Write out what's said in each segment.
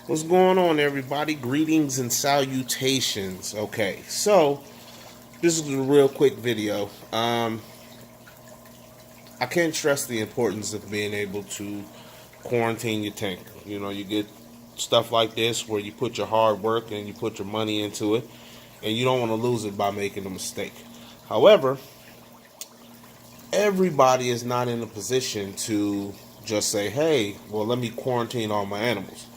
What's going on, everybody? Greetings and salutations. Okay, so this is a real quick video. I can't stress the importance of being able to quarantine your tank. You know, you get stuff like this where you put your hard work and you put your money into it, and you don't want to lose it by making a mistake. However, everybody is not in a position to just say, hey, well, let me quarantine all my animals.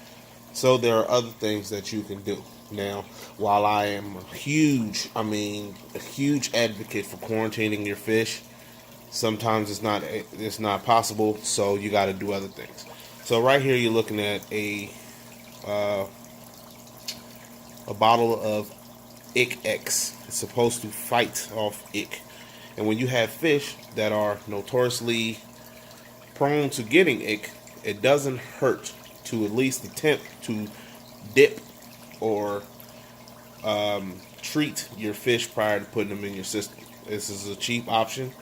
So there are other things that you can do. Now, while I am a huge advocate for quarantining your fish, sometimes it's not possible, so you got to do other things. So right here you're looking at a bottle of ick X. It's supposed to fight off ick. And when you have fish that are notoriously prone to getting ick, it doesn't hurt to at least attempt to dip or treat your fish prior to putting them in your system. This is a cheap option.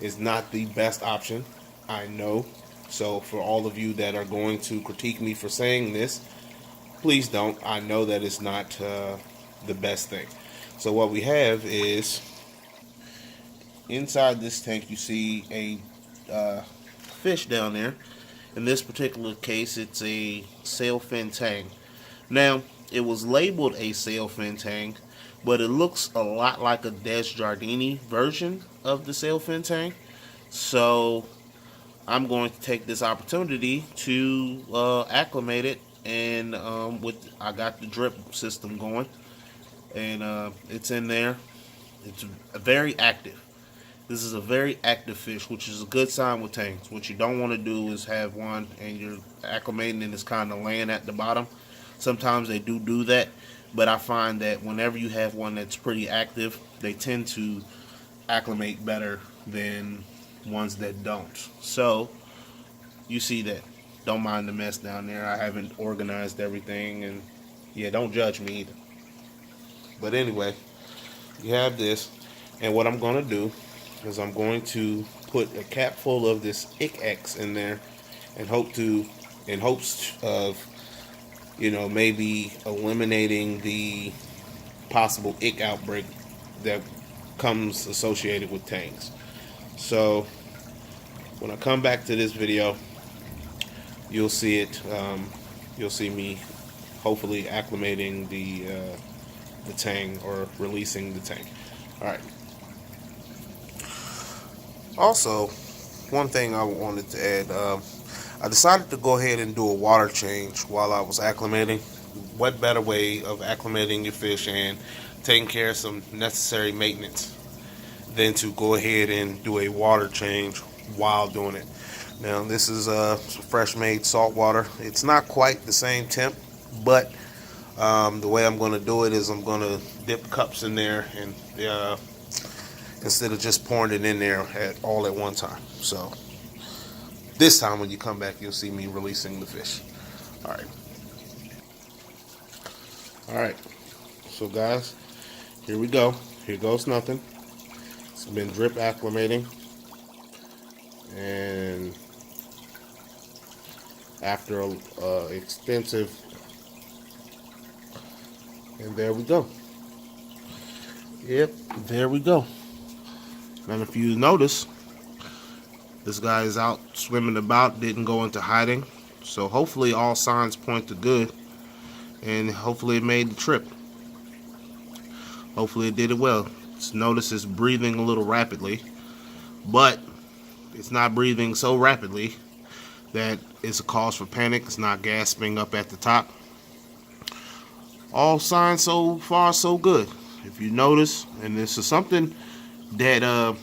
It's not the best option, I know. So for all of you that are going to critique me for saying this, please don't. I know that it's not the best thing. So what we have is, inside this tank you see a fish down there. In this particular case, it's a sailfin Tang. Now, it was labeled a sailfin Tang, but it looks a lot like a Desjardins version of the sailfin Tang. So, I'm going to take this opportunity to acclimate it, and I got the drip system going, and it's in there. It's very active. This is a very active fish, which is a good sign with tangs. What you don't want to do is have one and you're acclimating and it's kind of laying at the bottom. Sometimes they do that, but I find that whenever you have one that's pretty active, they tend to acclimate better than ones that don't. So, you see that. Don't mind the mess down there. I haven't organized everything, and yeah, don't judge me either. But anyway, you have this, and what I'm going to do is I'm going to put a cap full of this ick X in there in hopes of, you know, maybe eliminating the possible ick outbreak that comes associated with tangs. So when I come back to this video, you'll see it. You'll see me hopefully acclimating the tang, or releasing the tang. All right. Also, one thing I wanted to add, I decided to go ahead and do a water change while I was acclimating. What better way of acclimating your fish and taking care of some necessary maintenance than to go ahead and do a water change while doing it. Now, this is fresh made salt water. It's not quite the same temp, but the way I'm going to do it is I'm going to dip cups in there, and instead of just pouring it in there all at one time. So this time when you come back, you'll see me releasing the fish. Alright, so guys, here we go. Here goes nothing. It's been drip acclimating, and after extensive, and there we go. Yep, there we go. And if you notice, this guy is out swimming about, didn't go into hiding. So hopefully all signs point to good, and hopefully it made the trip. Hopefully it did it well. Notice it's breathing a little rapidly, but it's not breathing so rapidly that it's a cause for panic. It's not gasping up at the top. All signs so far so good. If you notice, and this is something that a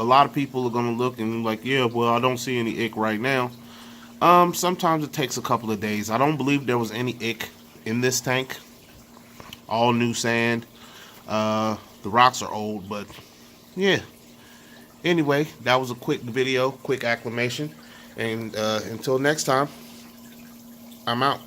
lot of people are gonna look and like, yeah, well, I don't see any ick right now. Sometimes it takes a couple of days. I don't believe there was any ick in this tank. All new sand. The rocks are old, but yeah. Anyway, that was a quick video, quick acclimation, and until next time, I'm out.